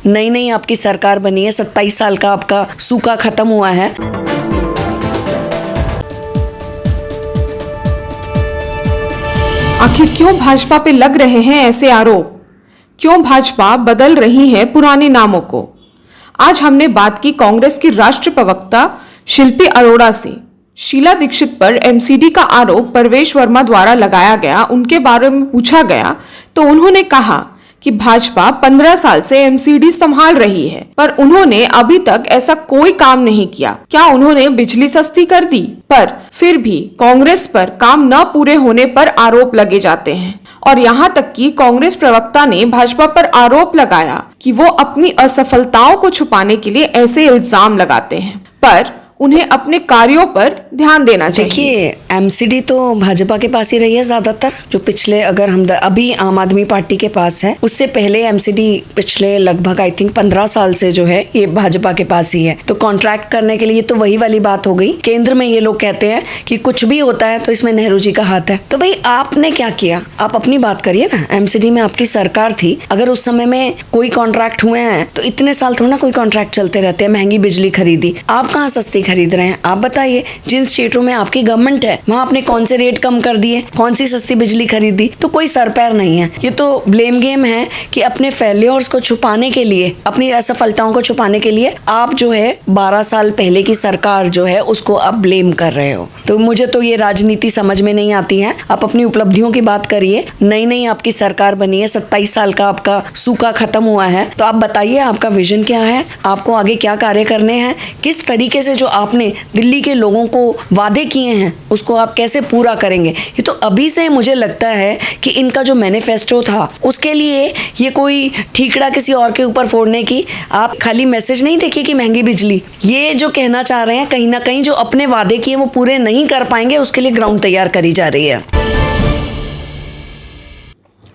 नई नई आपकी सरकार बनी है, 27 साल का आपका सूखा खत्म हुआ है। आखिर क्यों भाजपा पे लग रहे हैं ऐसे आरोप? क्यों भाजपा बदल रही है पुराने नामों को? आज हमने बात की कांग्रेस की राष्ट्रीय प्रवक्ता शिल्पी अरोड़ा से। शीला दीक्षित पर एमसीडी का आरोप परवेश वर्मा द्वारा लगाया गया, उनके बारे में पूछा गया तो उन्होंने कहा कि भाजपा 15 साल से एमसीडी संभाल रही है, पर उन्होंने अभी तक ऐसा कोई काम नहीं किया। क्या उन्होंने बिजली सस्ती कर दी? पर फिर भी कांग्रेस पर काम न पूरे होने पर आरोप लगे जाते हैं और यहाँ तक कि कांग्रेस प्रवक्ता ने भाजपा पर आरोप लगाया कि वो अपनी असफलताओं को छुपाने के लिए ऐसे इल्जाम लगाते हैं, पर उन्हें अपने कार्यों पर ध्यान देना चाहिए। देखिए, एमसीडी तो भाजपा के पास ही रही है ज्यादातर। जो पिछले अगर हम अभी आम आदमी पार्टी के पास है, उससे पहले एमसीडी पिछले लगभग आई थिंक 15 साल से जो है ये भाजपा के पास ही है। तो कॉन्ट्रैक्ट करने के लिए तो वही वाली बात हो गई। केंद्र में ये लोग कहते हैं कि कुछ भी होता है तो इसमें नेहरू जी का हाथ है। तो भाई आपने क्या किया? आप अपनी बात करिए ना। एमसीडी में आपकी सरकार थी, अगर उस समय में कोई कॉन्ट्रैक्ट हुए हैं तो इतने साल थोड़ा ना कोई कॉन्ट्रैक्ट चलते रहते हैं। महंगी बिजली खरीदी, आप कहाँ सस्ती खरीद रहे हैं? आप बताइए, जिन स्टेटों में आपकी गवर्नमेंट है वहां आपने कौन से रेट कम कर दिए, कौन सी सस्ती बिजली खरीदी? तो कोई सर पैर नहीं है। ये तो ब्लेम गेम है कि अपने फेल्योर्स को छुपाने के लिए, अपनी असफलताओं को छुपाने के लिए आप जो है 12 साल पहले की सरकार जो है उसको आप ब्लेम कर रहे हो। तो मुझे तो ये राजनीति समझ में नहीं आती है। आप अपनी उपलब्धियों की बात करिए। नई नई आपकी सरकार बनी है, 27 साल का आपका सूखा खत्म हुआ है। तो आप बताइए आपका विजन क्या है, आपको आगे क्या कार्य करने हैं, किस तरीके से जो आपने दिल्ली के लोगों को वादे किए हैं उसको आप कैसे पूरा करेंगे। ये तो अभी से मुझे लगता है कि इनका जो मैनिफेस्टो था उसके लिए ये कोई ठीकड़ा किसी और के ऊपर फोड़ने की, आप खाली मैसेज नहीं देखिए कि महंगी बिजली, ये जो कहना चाह रहे हैं कहीं ना कहीं जो अपने वादे किए वो पूरे नहीं कर पाएंगे, उसके लिए ग्राउंड तैयार करी जा रही है।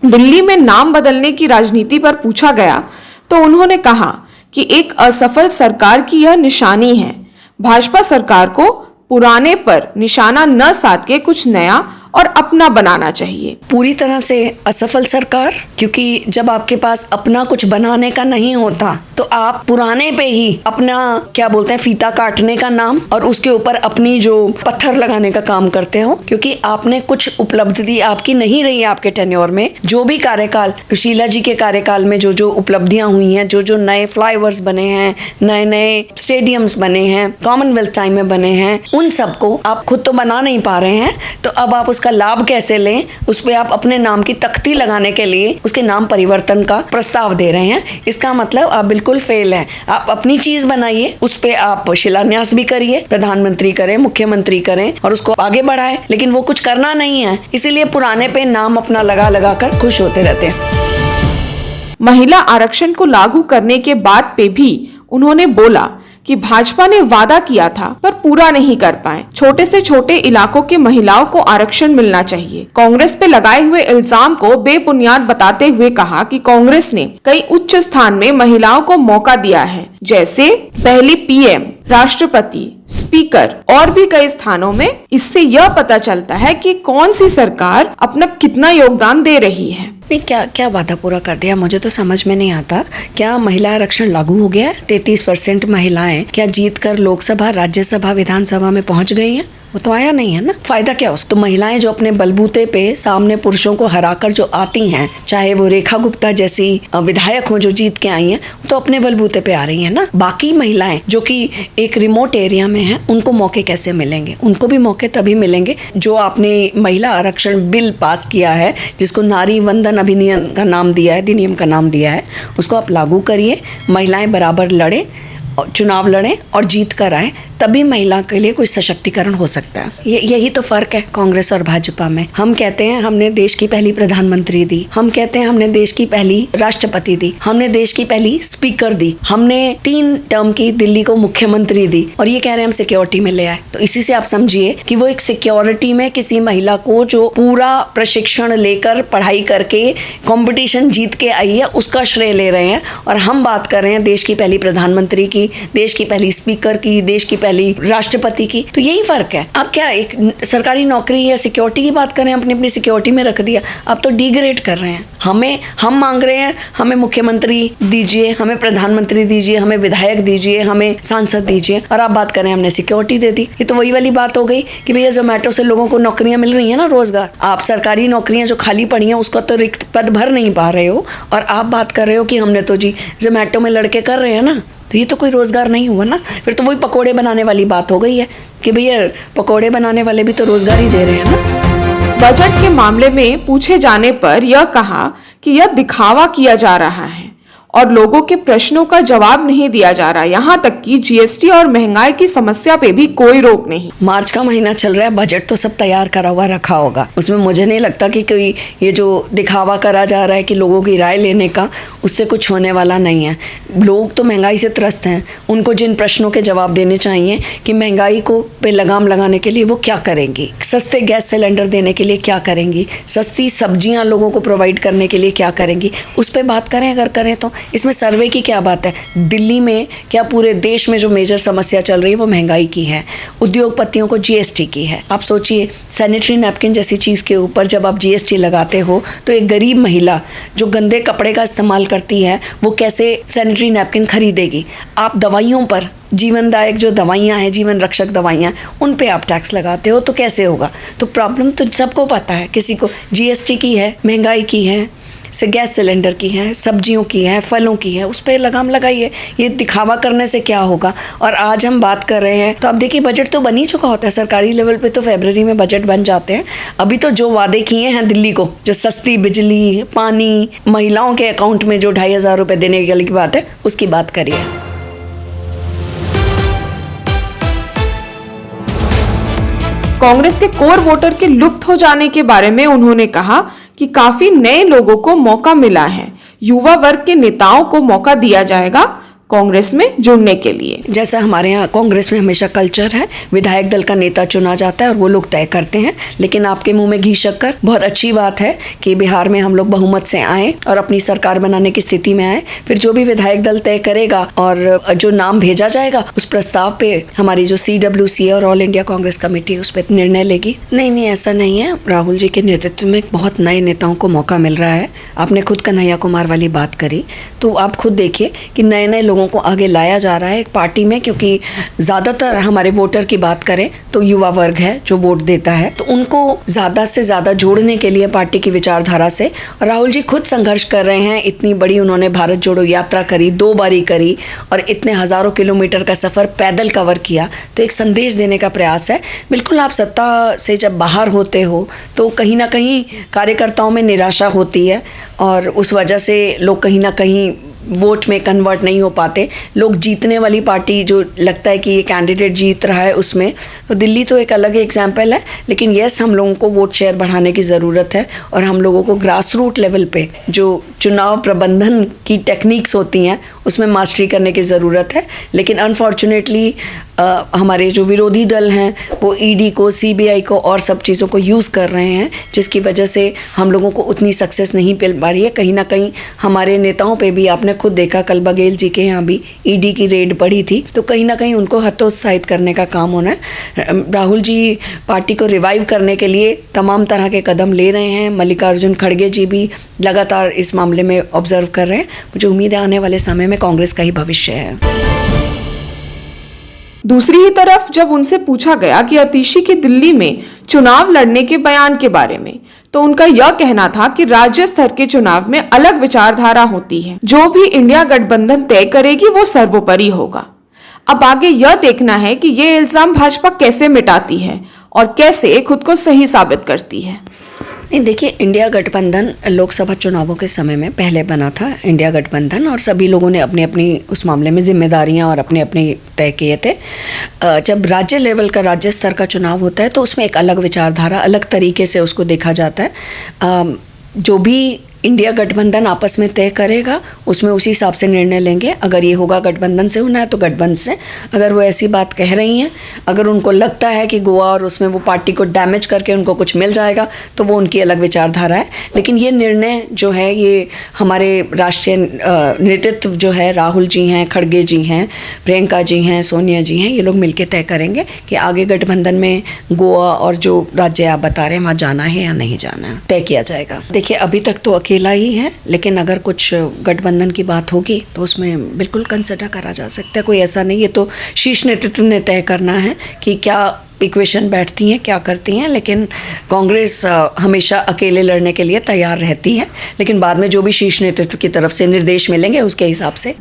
दिल्ली में नाम बदलने की राजनीति पर पूछा गया तो उन्होंने कहा कि एक असफल सरकार की यह निशानी है। भाजपा सरकार को पुराने पर निशाना न साध के कुछ नया और अपना बनाना चाहिए। पूरी तरह से असफल सरकार, क्योंकि जब आपके पास अपना कुछ बनाने का नहीं होता तो आप पुराने पे ही अपना क्या बोलते हैं फीता काटने का नाम और उसके ऊपर अपनी जो पत्थर लगाने का काम करते हो, क्योंकि आपने कुछ उपलब्धि आपकी नहीं रही है आपके टेन्योर में। जो भी कार्यकाल शीला जी के कार्यकाल में जो जो उपलब्धियां हुई हैं, जो जो नए फ्लाईओवर्स बने हैं, नए नए स्टेडियम्स बने हैं, कॉमनवेल्थ टाइम में बने हैं, उन सबको आप खुद तो बना नहीं पा रहे हैं। तो अब आप उसका लाभ कैसे लें, उस पे आप अपने नाम की तख्ती लगाने के लिए उसके नाम परिवर्तन का प्रस्ताव दे रहे हैं। इसका मतलब आप बिल्कुल फेल हैं। आप अपनी चीज बनाइए, उस पे आप शिलान्यास भी करिए, प्रधानमंत्री करें, मुख्यमंत्री करें और उसको आगे बढ़ाएं, लेकिन वो कुछ करना नहीं है, इसीलिए पुराने पे नाम अपना लगा लगा कर खुश होते रहते हैं। महिला आरक्षण को लागू करने के बाद पे भी उन्होंने बोला कि भाजपा ने वादा किया था पर पूरा नहीं कर पाए। छोटे से छोटे इलाकों के महिलाओं को आरक्षण मिलना चाहिए। कांग्रेस पे लगाए हुए इल्जाम को बेबुनियाद बताते हुए कहा कि कांग्रेस ने कई उच्च स्थान में महिलाओं को मौका दिया है, जैसे पहली पीएम, राष्ट्रपति, स्पीकर और भी कई स्थानों में। इससे यह पता चलता है कि कौन सी सरकार अपना कितना योगदान दे रही है। नहीं, क्या क्या वादा पूरा कर दिया मुझे तो समझ में नहीं आता। क्या महिला आरक्षण लागू हो गया है? 33% महिलाएं क्या जीत कर लोकसभा, राज्यसभा, विधानसभा में पहुंच गई हैं? वो तो आया नहीं है ना। फायदा क्या उसको? तो महिलाएं जो अपने बलबूते पे सामने पुरुषों को हराकर जो आती हैं, चाहे वो रेखा गुप्ता जैसी विधायक हो जो जीत के आई हैं, वो तो अपने बलबूते पे आ रही हैं ना। बाकी महिलाएं जो कि एक रिमोट एरिया में हैं, उनको मौके कैसे मिलेंगे? उनको भी मौके तभी मिलेंगे जो आपने महिला आरक्षण बिल पास किया है, जिसको नारी वंदन अधिनियम का नाम दिया है, उसको आप लागू करिए। महिलाएं बराबर लड़े, चुनाव लड़ें और जीत कर आए, तभी महिला के लिए कोई सशक्तिकरण हो सकता है। यही तो फर्क है कांग्रेस और भाजपा में। हम कहते हैं हमने देश की पहली प्रधानमंत्री दी, हम कहते हैं हमने देश की पहली राष्ट्रपति दी, हमने देश की पहली स्पीकर दी, हमने 3 टर्म की दिल्ली को मुख्यमंत्री दी, और ये कह रहे हैं हम सिक्योरिटी में ले आए। तो इसी से आप समझिए कि वो एक सिक्योरिटी में किसी महिला को जो पूरा प्रशिक्षण लेकर पढ़ाई करके कंपटीशन जीत के आई है उसका श्रेय ले रहे हैं, और हम बात कर रहे हैं देश की पहली प्रधानमंत्री की, की, देश की पहली स्पीकर की, देश की पहली राष्ट्रपति की। तो यही फर्क है। आप क्या एक सरकारी नौकरी या सिक्योरिटी की बात करें, अपनी अपनी सिक्योरिटी में रख दिया, आप तो डिग्रेड कर रहे हैं। हम मांग रहे हैं हमें मुख्यमंत्री दीजिए, हमें प्रधानमंत्री दीजिए, हमें विधायक दीजिए, हमें सांसद दीजिए, और आप बात करें हमने सिक्योरिटी दे दी। ये तो वही वाली बात हो गई कि भैया जोमेटो से लोगों को नौकरियां मिल रही है ना, रोजगार। आप सरकारी नौकरियां जो खाली पड़ी हैं उसका तो रिक्त पद भर नहीं पा रहे हो, और आप बात कर रहे हो कि हमने तो जी जोमेटो में लड़के कर रहे हैं ना, तो ये तो कोई रोजगार नहीं हुआ ना। फिर तो वही पकोड़े बनाने वाली बात हो गई है कि भैया पकोड़े बनाने वाले भी तो रोजगार ही दे रहे हैं ना। बजट के मामले में पूछे जाने पर यह कहा कि यह दिखावा किया जा रहा है और लोगों के प्रश्नों का जवाब नहीं दिया जा रहा। यहाँ तक कि जीएसटी और महंगाई की समस्या पे भी कोई रोक नहीं। मार्च का महीना चल रहा है, बजट तो सब तैयार करा हुआ रखा होगा, उसमें मुझे नहीं लगता कि कोई ये जो दिखावा करा जा रहा है कि लोगों की राय लेने का, उससे कुछ होने वाला नहीं है। लोग तो महंगाई से त्रस्त हैं, उनको जिन प्रश्नों के जवाब देने चाहिए कि महंगाई को पे लगाम लगाने के लिए वो क्या करेंगी, सस्ते गैस सिलेंडर देने के लिए क्या करेंगी, सस्ती सब्जियां लोगों को प्रोवाइड करने के लिए क्या करेंगी, उस पर बात करें अगर करें तो। इसमें सर्वे की क्या बात है? दिल्ली में क्या पूरे देश में जो मेजर समस्या चल रही है वो महंगाई की है, उद्योगपतियों को जीएसटी की है। आप सोचिए, सैनिटरी नैपकिन जैसी चीज़ के ऊपर जब आप जीएसटी लगाते हो तो एक गरीब महिला जो गंदे कपड़े का इस्तेमाल करती है वो कैसे सैनिटरी नैपकिन खरीदेगी? आप दवाइयों पर, जीवनदायक जो दवाइयाँ हैं, जीवन रक्षक दवाइयाँ, उन पे आप टैक्स लगाते हो तो कैसे होगा? तो प्रॉब्लम तो सबको पता है, किसी को जीएसटी की है, महंगाई की है, से गैस सिलेंडर की है, सब्जियों की है, फलों की है, उस पर लगाम लगाइए। ये दिखावा करने से क्या होगा? और आज हम बात कर रहे हैं तो अब देखिए बजट तो बन ही चुका होता है सरकारी लेवल पे, तो फरवरी में बजट बन जाते हैं। अभी तो जो वादे किए हैं दिल्ली को, जो सस्ती बिजली, पानी, महिलाओं के अकाउंट में जो 2,500 रुपये देने की बात है, उसकी बात करिए। कांग्रेस के कोर वोटर के लुप्त हो जाने के बारे में उन्होंने कहा कि काफी नए लोगों को मौका मिला है, युवा वर्ग के नेताओं को मौका दिया जाएगा कांग्रेस में जुड़ने के लिए। जैसा हमारे यहाँ कांग्रेस में हमेशा कल्चर है, विधायक दल का नेता चुना जाता है और वो लोग तय करते हैं। लेकिन आपके मुंह में घी शक्कर, बहुत अच्छी बात है कि बिहार में हम लोग बहुमत से आए और अपनी सरकार बनाने की स्थिति में आए। फिर जो भी विधायक दल तय करेगा और जो नाम भेजा जाएगा उस प्रस्ताव पे हमारी जो CWC और ऑल इंडिया कांग्रेस कमेटी उस पर निर्णय लेगी। नहीं, ऐसा नहीं है। राहुल जी के नेतृत्व में बहुत नए नेताओं को मौका मिल रहा है। आपने खुद कन्हैया कुमार वाली बात करी, तो आप खुद देखिए कि नए नए लोगों को आगे लाया जा रहा है एक पार्टी में, क्योंकि ज़्यादातर हमारे वोटर की बात करें तो युवा वर्ग है जो वोट देता है, तो उनको ज़्यादा से ज़्यादा जोड़ने के लिए पार्टी की विचारधारा से राहुल जी खुद संघर्ष कर रहे हैं। इतनी बड़ी उन्होंने भारत जोड़ो यात्रा करी, 2 बारी करी, और इतने हज़ारों किलोमीटर का सफ़र पैदल कवर किया, तो एक संदेश देने का प्रयास है। बिल्कुल, आप सत्ता से जब बाहर होते हो तो कहीं ना कहीं कार्यकर्ताओं में निराशा होती है और उस वजह से लोग कहीं ना कहीं वोट में कन्वर्ट नहीं हो पाते। लोग जीतने वाली पार्टी जो लगता है कि ये कैंडिडेट जीत रहा है उसमें, तो दिल्ली तो एक अलग एग्जाम्पल है। लेकिन यस, हम लोगों को वोट शेयर बढ़ाने की ज़रूरत है और हम लोगों को ग्रास रूट लेवल पे जो चुनाव प्रबंधन की टेक्निक्स होती हैं उसमें मास्टरी करने की ज़रूरत है। लेकिन अनफॉर्चुनेटली हमारे जो विरोधी दल हैं वो ईडी को, सीबीआई को और सब चीज़ों को यूज़ कर रहे हैं, जिसकी वजह से हम लोगों को उतनी सक्सेस नहीं मिल पा रही है। कहीं ना कहीं हमारे नेताओं पे भी आपने खुद देखा, कल बघेल जी के यहाँ भी ईडी की रेड पड़ी थी, तो कहीं ना कहीं उनको हतोत्साहित करने का काम होना है। राहुल जी पार्टी को रिवाइव करने के लिए तमाम तरह के कदम ले रहे हैं। मल्लिकार्जुन खड़गे जी भी लगातार इस मामले में ऑब्जर्व कर रहे हैं। मुझे उम्मीद है आने वाले समय में कांग्रेस का ही भविष्य है। दूसरी ही तरफ जब उनसे पूछा गया कि अतिशी की दिल्ली में चुनाव लड़ने के बयान के बारे में, तो उनका यह कहना था कि राज्य स्तर के चुनाव में अलग विचारधारा होती है, जो भी इंडिया गठबंधन तय करेगी वो सर्वोपरि होगा। अब आगे यह देखना है कि ये इल्जाम भाजपा कैसे मिटाती है और कैसे खुद को सही साबित करती है। नहीं, देखिए, इंडिया गठबंधन लोकसभा चुनावों के समय में पहले बना था इंडिया गठबंधन, और सभी लोगों ने अपनी अपनी उस मामले में जिम्मेदारियां और अपने अपने तय किए थे। जब राज्य लेवल का, राज्य स्तर का चुनाव होता है तो उसमें एक अलग विचारधारा, अलग तरीके से उसको देखा जाता है। जो भी इंडिया गठबंधन आपस में तय करेगा, उसमें उसी हिसाब से निर्णय लेंगे। अगर ये होगा गठबंधन से होना है तो गठबंधन से, अगर वो ऐसी बात कह रही हैं, अगर उनको लगता है कि गोवा और उसमें वो पार्टी को डैमेज करके उनको कुछ मिल जाएगा तो वो उनकी अलग विचारधारा है। लेकिन ये निर्णय जो है ये हमारे राष्ट्रीय नेतृत्व जो है, राहुल जी हैं, खड़गे जी हैं, प्रियंका जी हैं, सोनिया जी हैं, ये लोग मिलकर तय करेंगे कि आगे गठबंधन में गोवा और जो राज्य आप बता रहे हैं वहाँ जाना है या नहीं जाना है, तय किया जाएगा। देखिए अभी तक तो अकेला ही है, लेकिन अगर कुछ गठबंधन की बात होगी तो उसमें बिल्कुल कंसिडर करा जा सकता है। कोई ऐसा नहीं, ये तो शीर्ष नेतृत्व ने तय करना है कि क्या इक्वेशन बैठती हैं, क्या करती हैं। लेकिन कांग्रेस हमेशा अकेले लड़ने के लिए तैयार रहती है, लेकिन बाद में जो भी शीर्ष नेतृत्व की तरफ से निर्देश मिलेंगे उसके हिसाब से